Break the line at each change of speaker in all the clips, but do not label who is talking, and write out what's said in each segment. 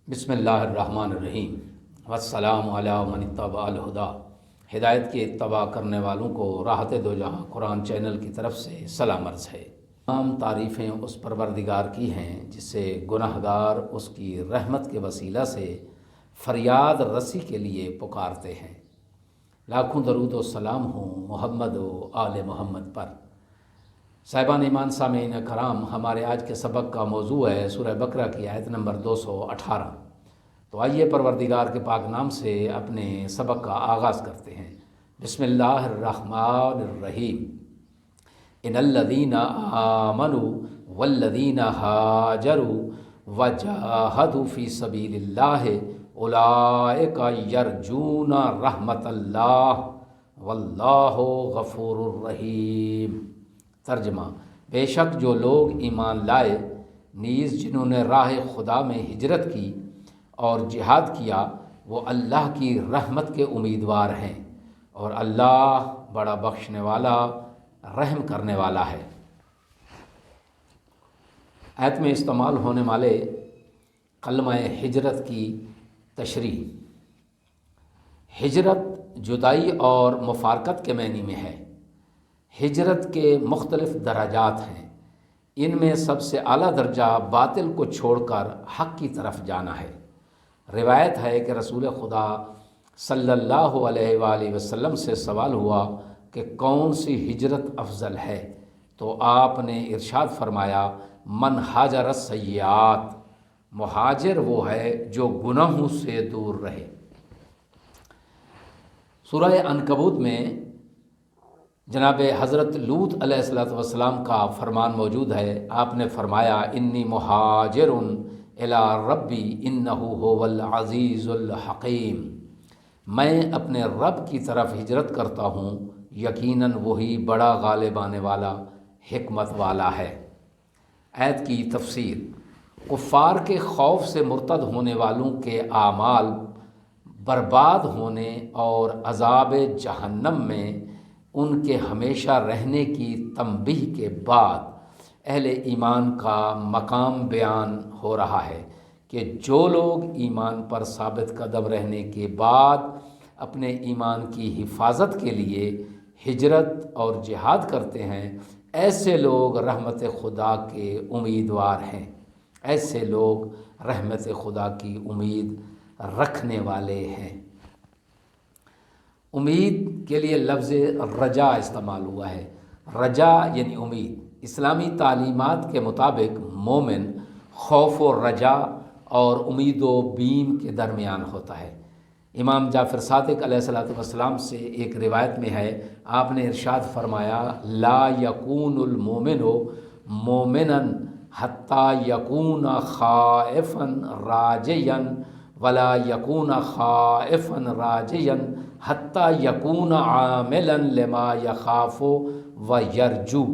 بسم اللہ الرحمن الرحیم والسلام علی من اتبع الہدیٰ۔ ہدایت کی اتباع کرنے والوں کو راحت دو جہاں قرآن چینل کی طرف سے سلام عرض ہے۔ تمام تعریفیں اس پروردگار کی ہیں جس سے گناہگار اس کی رحمت کے وسیلہ سے فریاد رسی کے لیے پکارتے ہیں۔ لاکھوں درود و سلام ہوں محمد و آل محمد پر۔ صاحبان ایمان سامعین کرام، ہمارے آج کے سبق کا موضوع ہے سورہ بقرہ کی آیت نمبر 218۔ تو آئیے پروردگار کے پاک نام سے اپنے سبق کا آغاز کرتے ہیں۔ بسم اللہ الرحمن الرحیم۔ ان الذین آمنوا والذین ہاجروا وجاہدوا فی سبیل اللہ اولئک یرجون رحمت اللہ واللہ غفور الرحیم۔ ترجمہ: بے شک جو لوگ ایمان لائے نیز جنہوں نے راہ خدا میں ہجرت کی اور جہاد کیا وہ اللہ کی رحمت کے امیدوار ہیں، اور اللہ بڑا بخشنے والا رحم کرنے والا ہے۔ آیت میں استعمال ہونے والے کلمہ ہجرت کی تشریح۔ ہجرت جدائی اور مفارقت کے معنی میں ہے۔ ہجرت کے مختلف درجات ہیں، ان میں سب سے اعلیٰ درجہ باطل کو چھوڑ کر حق کی طرف جانا ہے۔ روایت ہے کہ رسول خدا صلی اللہ علیہ وآلہ وسلم سے سوال ہوا کہ کون سی ہجرت افضل ہے، تو آپ نے ارشاد فرمایا من ہاجر السیئات، مہاجر وہ ہے جو گناہوں سے دور رہے۔ سورہ عنکبوت میں جناب حضرت لوط علیہ السلام کا فرمان موجود ہے۔ آپ نے فرمایا انی مہاجر الی ربی انہ هو العزیز الحکیم، میں اپنے رب کی طرف ہجرت کرتا ہوں، یقیناً وہی بڑا غالب آنے والا حکمت والا ہے۔ آیت کی تفسیر: کفار کے خوف سے مرتد ہونے والوں کے اعمال برباد ہونے اور عذاب جہنم میں ان کے ہمیشہ رہنے کی تنبیہ کے بعد اہل ایمان کا مقام بیان ہو رہا ہے کہ جو لوگ ایمان پر ثابت قدم رہنے کے بعد اپنے ایمان کی حفاظت کے لیے ہجرت اور جہاد کرتے ہیں، ایسے لوگ رحمت خدا کے امیدوار ہیں، ایسے لوگ رحمت خدا کی امید رکھنے والے ہیں۔ امید کے لیے لفظ رجا استعمال ہوا ہے۔ رجا یعنی امید۔ اسلامی تعلیمات کے مطابق مومن خوف و رجا اور امید و بیم کے درمیان ہوتا ہے۔ امام جعفر صادق علیہ السلام سے ایک روایت میں ہے، آپ نے ارشاد فرمایا لا یکون المومن مومنا حتی یکون خائفا راجیا ولا یکون خائفا راجیا حتی یکون عاملا لما یخاف و یرجو۔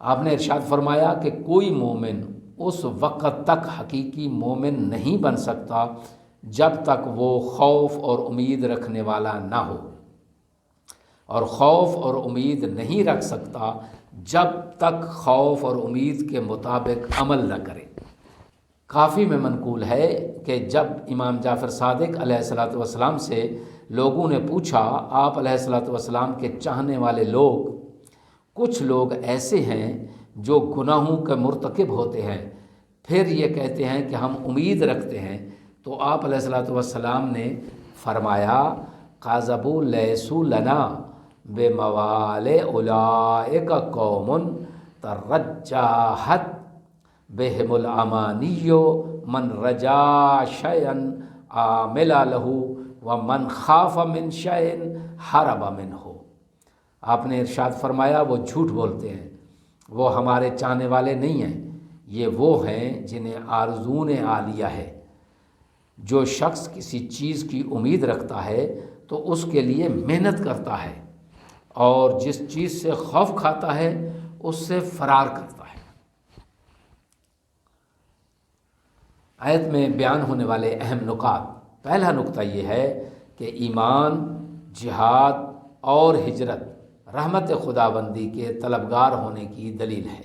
آپ نے ارشاد فرمایا کہ کوئی مومن اس وقت تک حقیقی مومن نہیں بن سکتا جب تک وہ خوف اور امید رکھنے والا نہ ہو، اور خوف اور امید نہیں رکھ سکتا جب تک خوف اور امید کے مطابق عمل نہ کرے۔ کافی میں منقول ہے کہ جب امام جعفر صادق علیہ السلام سے لوگوں نے پوچھا آپ علیہ السلام کے چاہنے والے لوگ، کچھ لوگ ایسے ہیں جو گناہوں کے مرتکب ہوتے ہیں پھر یہ کہتے ہیں کہ ہم امید رکھتے ہیں، تو آپ علیہ السلام نے فرمایا قَاذَبُوا لَيْسُوا لَنَا بِمَوَالِ أُولَئِكَ قَوْمٌ تَرَجَّحَتْ بِهِمُ الْأَمَانِيُّ مَنْ رَجَا شَيْئًا عَمِلَ لَهُ وَمَنْ خَافَ مِنْ شَيْءٍ هَرَبَ مِنْهُ۔ آپ نے ارشاد فرمایا وہ جھوٹ بولتے ہیں، وہ ہمارے چاہنے والے نہیں ہیں، یہ وہ ہیں جنہیں آرزوئیں عالیہ ہے۔ جو شخص کسی چیز کی امید رکھتا ہے تو اس کے لیے محنت کرتا ہے، اور جس چیز سے خوف کھاتا ہے اس سے فرار کرتا ہے۔ آیت میں بیان ہونے والے اہم نکات: پہلا نقطہ یہ ہے کہ ایمان، جہاد اور ہجرت رحمت خداوندی کے طلبگار ہونے کی دلیل ہے۔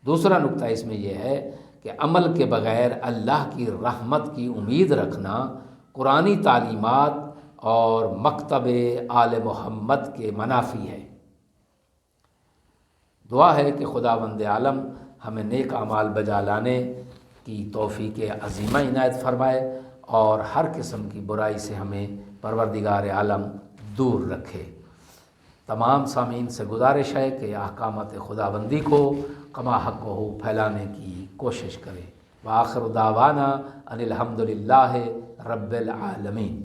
دوسرا نقطہ اس میں یہ ہے کہ عمل کے بغیر اللہ کی رحمت کی امید رکھنا قرآنی تعلیمات اور مکتب آل محمد کے منافی ہے۔ دعا ہے کہ خداوند عالم ہمیں نیک اعمال بجا لانے کی توفیق عظیمہ عنایت فرمائے اور ہر قسم کی برائی سے ہمیں پروردگار عالم دور رکھے۔ تمام سامعین سے گزارش ہے کہ احکامات خداوندی کو کما حق ہو پھیلانے کی کوشش کریں۔ وآخر دعوانا ان الحمد للہ رب العالمین۔